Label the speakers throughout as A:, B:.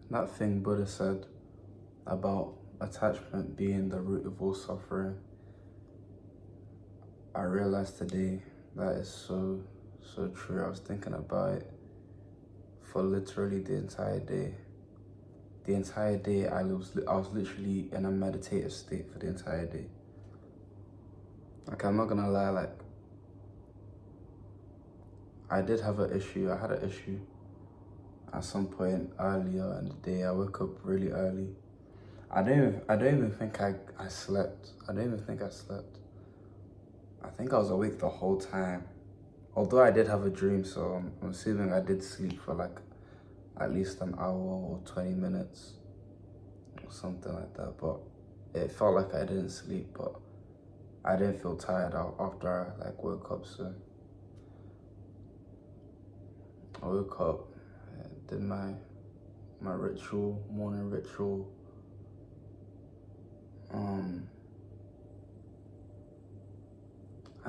A: that thing Buddha said about attachment being the root of all suffering, I realized today that is so true. I was thinking about it for literally the entire day. The entire day, I was literally in a meditative state for the entire day. Like, I'm not gonna lie, like, I did have an issue. I had an issue at some point earlier in the day. I woke up really early. I don't even think I slept. I don't even think I slept. I think I was awake the whole time. Although I did have a dream, so I'm assuming I did sleep for like at least an hour or 20 minutes or something like that. But it felt like I didn't sleep, but I didn't feel tired after I like woke up. So I woke up, did my ritual, morning ritual. And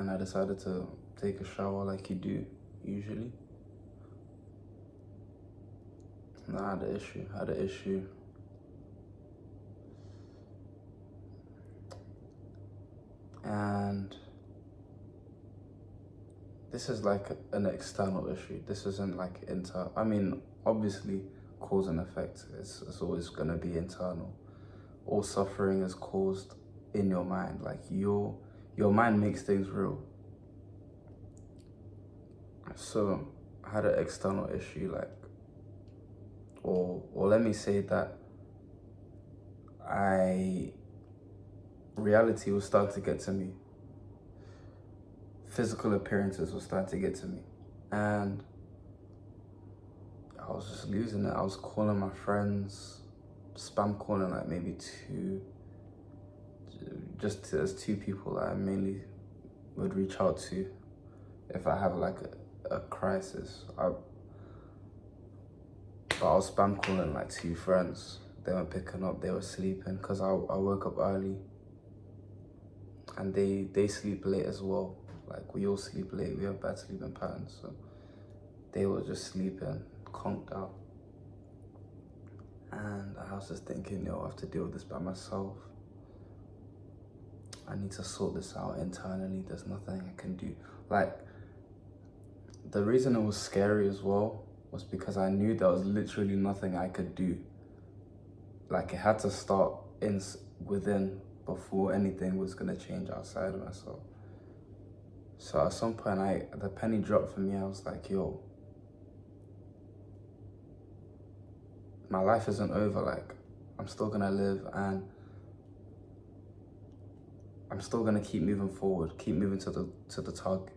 A: I decided to take a shower like you do usually. And I had an issue. And this is like an external issue. This isn't like I mean, obviously, cause and effect is always gonna be internal. All suffering is caused in your mind. Like your mind makes things real. So I had an external issue, like, or let me say that reality was starting to get to me. Physical appearances were starting to get to me. And I was just losing it. I was calling my friends, spam calling like maybe there's two people that I mainly would reach out to if I have like a crisis. But I was spam calling like two friends. They weren't picking up, they were sleeping because I woke up early. And they sleep late as well. Like, we all sleep late, we have bad sleeping patterns. So they were just sleeping, conked out. And I was just thinking, I have to deal with this by myself. I need to sort this out internally. There's nothing I can do. Like, the reason it was scary as well was because I knew there was literally nothing I could do. Like, it had to start within before anything was gonna change outside of myself. So at some point, the penny dropped for me. I was like, my life isn't over. Like, I'm still gonna live, and I'm still gonna keep moving forward, keep moving to the target,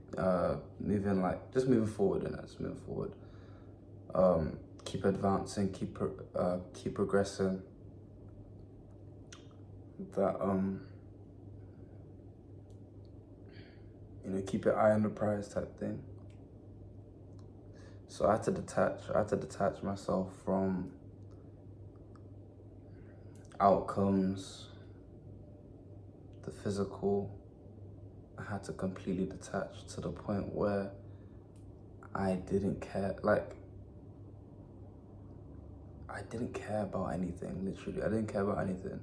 A: just moving forward, and just moving forward. Keep advancing, keep progressing. That keep your eye on the prize type thing. So I had to detach myself from outcomes, the physical. I had to completely detach to the point where I didn't care. Like, I didn't care about anything, literally. I didn't care about anything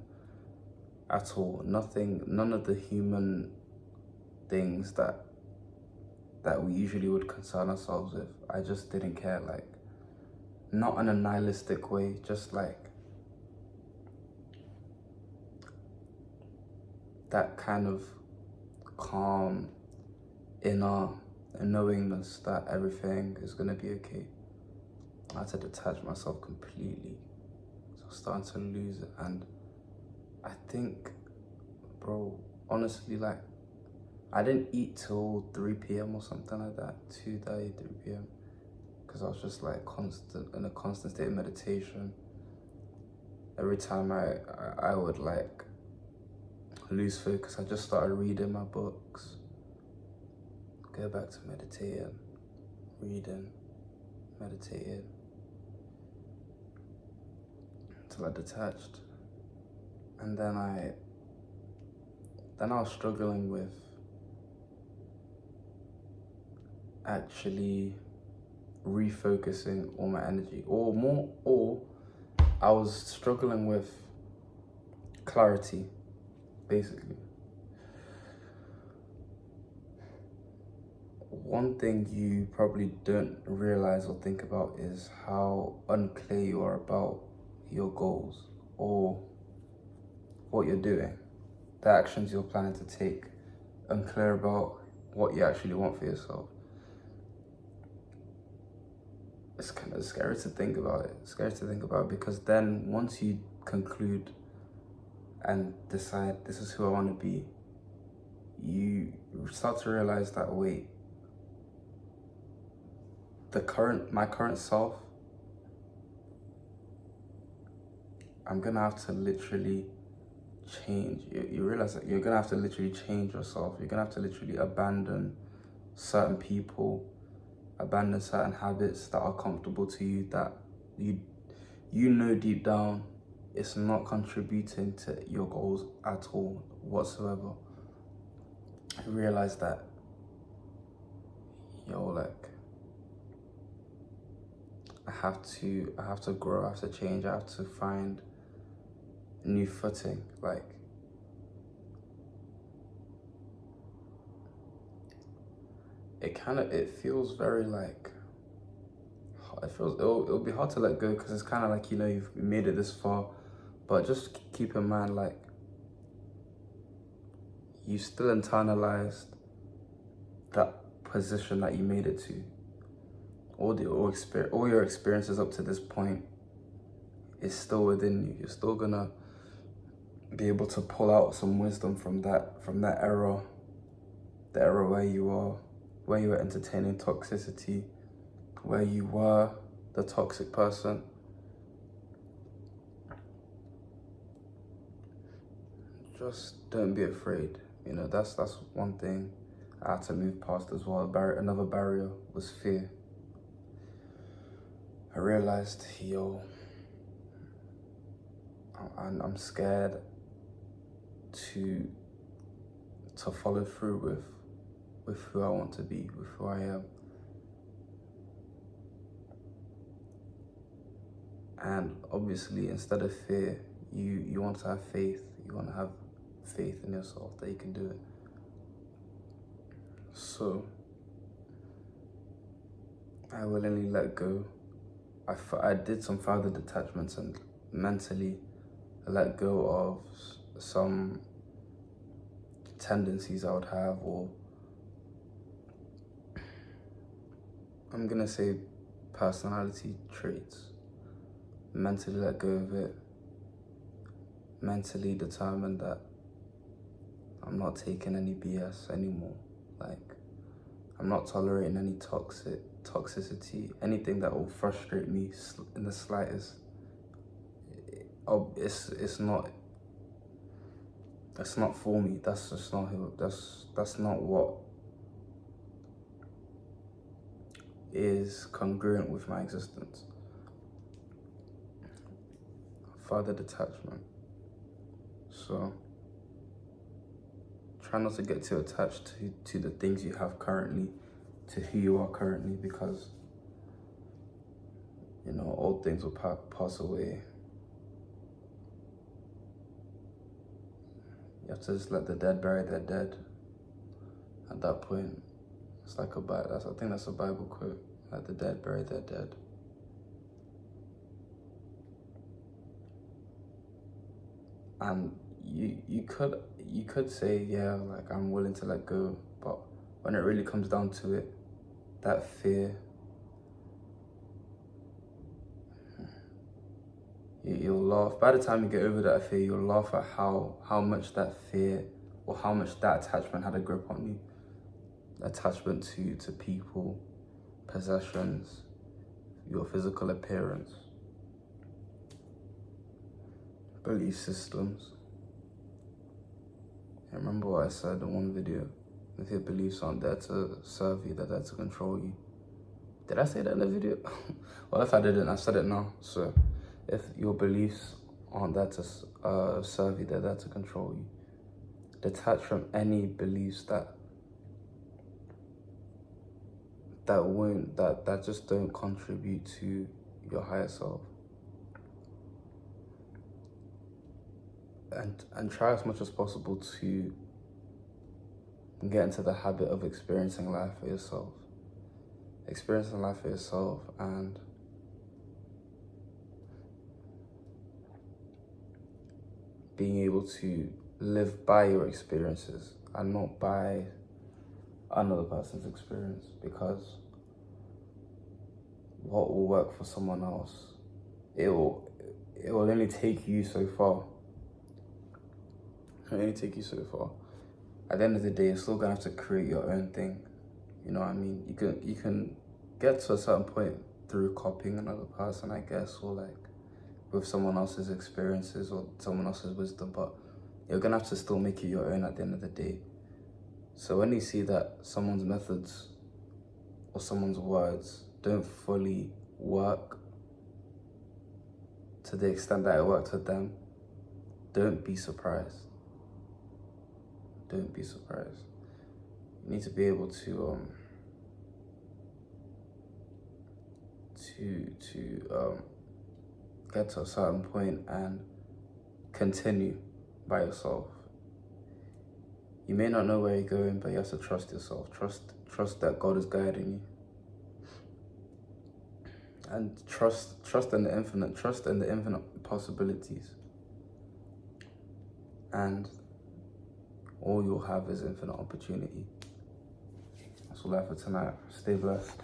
A: at all. Nothing, none of the human things that we usually would concern ourselves with. I just didn't care, like, not in a nihilistic way, just like that kind of calm inner knowingness that everything is gonna be okay. I had to detach myself completely. So I was starting to lose it, and I think, bro, honestly, like, I didn't eat till 3 p.m. or something like that, 2:30, 3 p.m. Because I was just like in a constant state of meditation. Every time I would like lose focus, I just started reading my books, go back to meditating, reading, meditating, until I detached. And then I was struggling with actually refocusing all my energy, or I was struggling with clarity, basically. One thing you probably don't realize or think about is how unclear you are about your goals or what you're doing, the actions you're planning to take, unclear about what you actually want for yourself. It's kind of scary to think about it. It's scary to think about because then once you conclude and decide this is who I want to be, you start to realize that wait, my current self, I'm gonna have to literally change. You realize that you're gonna have to literally change yourself. You're gonna have to literally abandon certain people, abandon certain habits that are comfortable to you, that you know deep down it's not contributing to your goals at all whatsoever. I realize that, like, I have to grow, I have to change, I have to find new footing. Like, it feels very like, it'll be hard to let go because it's kind of like, you've made it this far, but just keep in mind, like, you still internalized that position that you made it to. All your experiences up to this point is still within you. You're still gonna be able to pull out some wisdom from that era, the era where you were entertaining toxicity, where you were the toxic person. Just don't be afraid. That's one thing I had to move past as well. Another barrier was fear. I realized, I'm scared to follow through with who I want to be, with who I am. And obviously, instead of fear, you want to have faith. You want to have faith in yourself that you can do it. So I willingly let go. I did some further detachments and mentally let go of some tendencies I would have, or I'm gonna say personality traits. Mentally let go of it. Mentally determined that I'm not taking any BS anymore. Like, I'm not tolerating any toxicity, anything that will frustrate me in the slightest. It's not for me. That's just not who. That's not what is congruent with my existence. Further detachment. So try not to get too attached to the things you have currently, to who you are currently, because old things will pass away. You have to just let the dead bury their dead. At that point, it's like I think that's a Bible quote. Let the dead bury their dead. And you could say, yeah, like, I'm willing to let go, but when it really comes down to it, that fear, you'll laugh. By the time you get over that fear, you'll laugh at how much that fear or how much that attachment had a grip on you. Attachment to people, possessions, your physical appearance, belief systems. I remember what I said in one video. If your beliefs aren't there to serve you, they're there to control you. Did I say that in the video? Well, if I didn't, I've said it now. So if your beliefs aren't there to serve you, they're there to control you. Detach from any beliefs that just don't contribute to your higher self. and try as much as possible to get into the habit of experiencing life for yourself. Experiencing life for yourself and being able to live by your experiences and not by another person's experience, because what will work for someone else, it will only take you so far. It will only take you so far. At the end of the day, you're still gonna have to create your own thing. You know what I mean? You can get to a certain point through copying another person, I guess, or like with someone else's experiences or someone else's wisdom, but you're gonna have to still make it your own at the end of the day. So when you see that someone's methods or someone's words don't fully work to the extent that it worked with them, don't be surprised. Don't be surprised. You need to be able to get to a certain point and continue by yourself. You may not know where you're going, but you have to trust yourself. Trust that God is guiding you. And trust in the infinite possibilities. And all you'll have is infinite opportunity. That's all I have for tonight. Stay blessed.